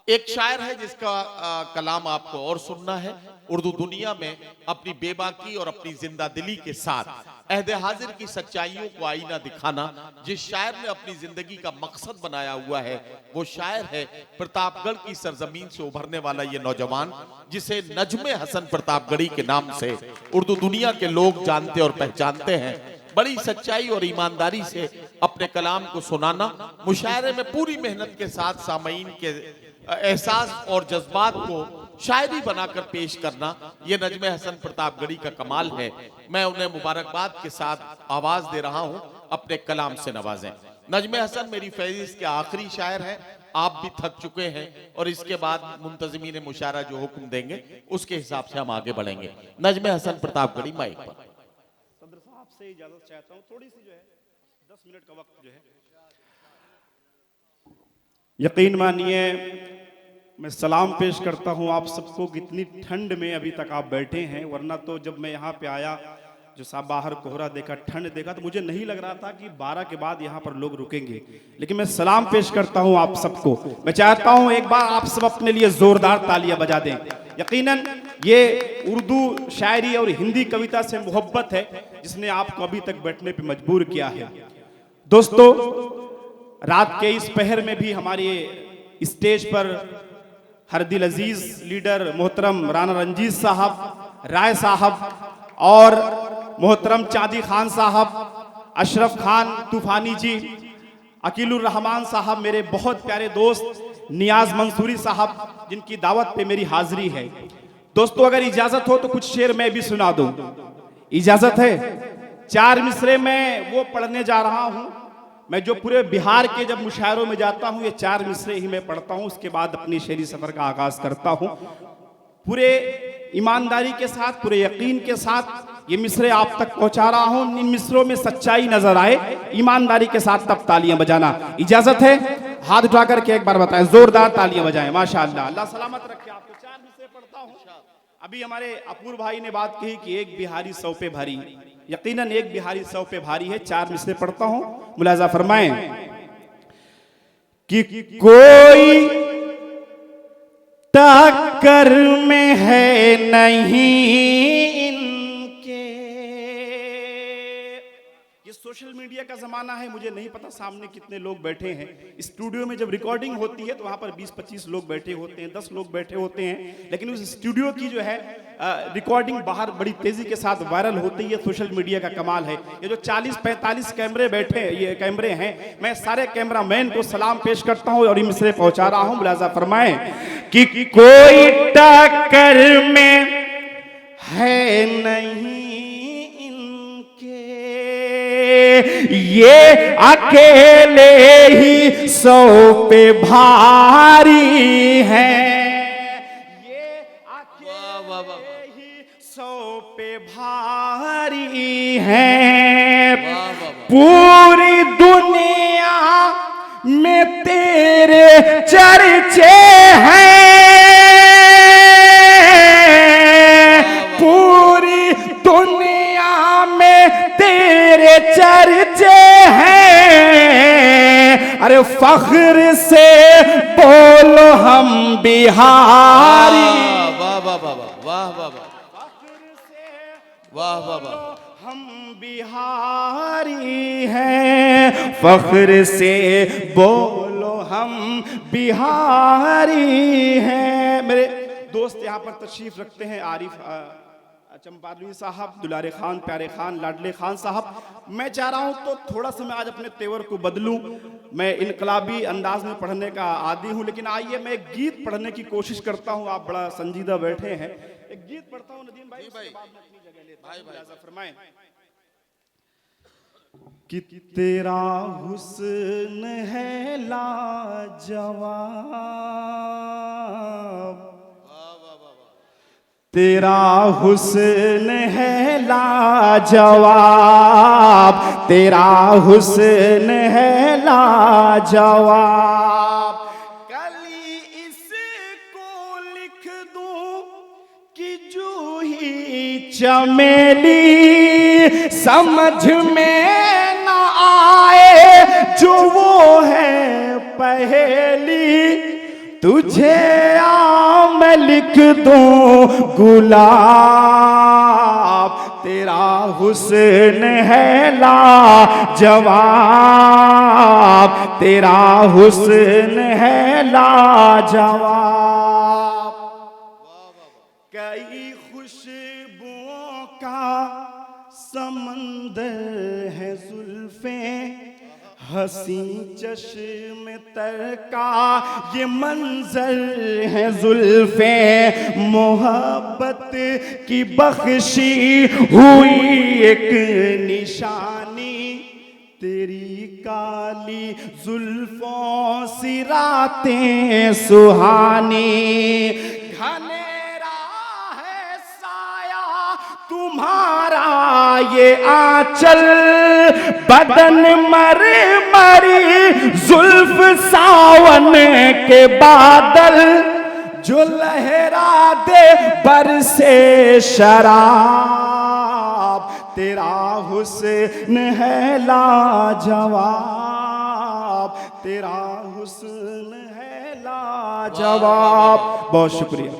एक शायर है जिसका कलाम आपको और सुनना है। उर्दू दुनिया में अपनी बेबाकी और अपनी जिंदा दिली के साथ अहद हाजिर की सच्चाइयों को आईना दिखाना जिस शायर ने अपनी जिंदगी का मकसद बनाया हुआ है, वो शायर है प्रतापगढ़ की सरजमीन से उभरने वाला ये नौजवान, जिसे नजमे हसन प्रतापगढ़ी के नाम से उर्दू दुनिया के लोग जानते और पहचानते हैं। बड़ी सच्चाई और ईमानदारी से अपने कलाम को सुनाना, मुशायरे में पूरी मेहनत के साथ सामईन के एहसास और जज्बात को शायरी बनाकर पेश करना, ये नजमे हसन प्रतापगढ़ी का कमाल है। मैं उन्हें मुबारकबाद के साथ आवाज दे रहा हूं, अपने कलाम से नवाजें। नजमे हसन मेरी फहरिस्त के आखिरी शायर हैं। आप भी थक चुके हैं और इसके बाद मुंतजिमीन मुशायरा जो हुक्म देंगे उसके हिसाब से हम आगे बढ़ेंगे। नजमे हसन प्रतापगढ़ी माइक पर। सदर साहब से इजाजत चाहता हूं, थोड़ी सी जो है 10 मिनट का वक्त जो है, यकीन मानिए मैं सलाम पेश करता हूं आप सबको। कितनी ठंड में अभी तक आप बैठे हैं, वरना तो जब मैं यहाँ पे आया, जो साहब बाहर कोहरा देखा, ठंड देखा, तो मुझे नहीं लग रहा था कि 12 के बाद यहाँ पर लोग रुकेंगे। लेकिन मैं सलाम पेश करता हूँ आप सबको। मैं चाहता हूँ एक बार आप सब अपने लिए जोरदार तालियां बजा दें। यकीनन ये उर्दू शायरी और हिंदी कविता से मोहब्बत है जिसने आपको अभी तक बैठने पर मजबूर किया है। दोस्तों, रात के इस पहर में भी हमारे स्टेज पर हरदिल अजीज लीडर मोहतरम राना रंजीत साहब, राय साहब और मोहतरम चांदी खान साहब, अशरफ खान तूफानी जी, अकीलुर रहमान साहब, मेरे बहुत प्यारे दोस्त नियाज मंसूरी साहब, जिनकी दावत पे मेरी हाजिरी है। दोस्तों, अगर इजाजत हो तो कुछ शेर मैं भी सुना दूं, इजाजत है? 4 मिसरे में वो पढ़ने जा रहा हूं। मैं जो पूरे बिहार के जब मुशायरों में जाता हूं, ये 4 मिसरे ही मैं पढ़ता हूं, उसके बाद अपनी शेरी सफर का आगाज करता हूं। पूरे ईमानदारी के साथ, पूरे यकीन के साथ ये मिसरे आप तक पहुंचा रहा हूं। इन मिसरों में सच्चाई नजर आए, ईमानदारी के साथ तब तालियां बजाना। इजाजत है? हाथ उठा करके एक बार बताएं, जोरदार तालियां बजाएं। माशाअल्लाह, अल्लाह सलामत रखे आपको। 4 मिसरे पढ़ता हूं। अभी हमारे अपूर भाई ने बात कही कि एक बिहारी 100 पे भारी। यकीनन एक बिहारी 100 पे भारी है। 4 मिसरे पढ़ता हूं, मुलाजा फरमाएं कि कोई टक्कर में है नहीं इनके। ये सोशल मीडिया का जमाना है, मुझे नहीं पता सामने कितने लोग बैठे हैं। स्टूडियो में जब रिकॉर्डिंग होती है तो वहां पर 20-25 लोग बैठे होते हैं, 10 लोग बैठे होते हैं, लेकिन उस स्टूडियो की जो है रिकॉर्डिंग बाहर बड़ी तेजी के साथ वायरल होती है। सोशल मीडिया का कमाल है। ये जो 40-45 कैमरे बैठे, ये कैमरे हैं, मैं सारे कैमरामैन को सलाम पेश करता हूं और इनसे पहुंचा रहा हूं। मुलाजा फरमाएं कि कोई टक्कर में है नहीं इनके, ये अकेले ही 100 पे भारी हैं। 100 पे भारी हैं। पूरी दुनिया में तेरे चर्चे हैं। पूरी दुनिया में तेरे चर्चे हैं। अरे फख्र से बोलो हम बिहारी। वाह वाह वाह वाह वाह वाह, वाह वाह वाह, हम बिहारी हैं। फख्र से बोलो हम बिहारी हैं। मेरे दोस्त यहाँ पर तशरीफ रखते हैं, आरिफ चंपारवी साहब, दुलारे खान, प्यारे खान, लाडले खान साहब। मैं चाह रहा हूँ तो थोड़ा सा मैं आज अपने तेवर को बदलूं। मैं इनकलाबी अंदाज में पढ़ने का आदी हूँ, लेकिन आइए मैं एक गीत पढ़ने की कोशिश करता हूँ। आप बड़ा संजीदा बैठे हैं, एक गीत पढ़ता हूँ नदीम भाई, उसके बाद मैं अपनी जगह लेता हूं। मुलाजा फरमाएं कि तेरा हुस्न है लाजवाब, तेरा हुस्न है लाजवाब, तेरा हुस्न है लाजवाब। कली इसको लिख दूं कि जूही चमेली, समझ में न आए जो वो है पहेली, तुझे आ मैं लिख दूं गुलाब, तेरा हुस्न है लाजवाब, तेरा हुस्न है लाजवाब। कई खुशबुओं का समंदर है जुल्फे, हसी चश्म तर का ये मंजर है जुल्फे, मोहब्बत की बख्शी हुई एक निशानी, तेरी काली जुल्फों सी रातें सुहानी। घनेरा है साया तुम्हारा ये आंचल, बदन मरे मरी जुल्फ सावन के बादल, जो लहरा दे बरसे शराब, तेरा हुस्न है लाजवाब, तेरा हुस्न है लाजवाब। बहुत शुक्रिया।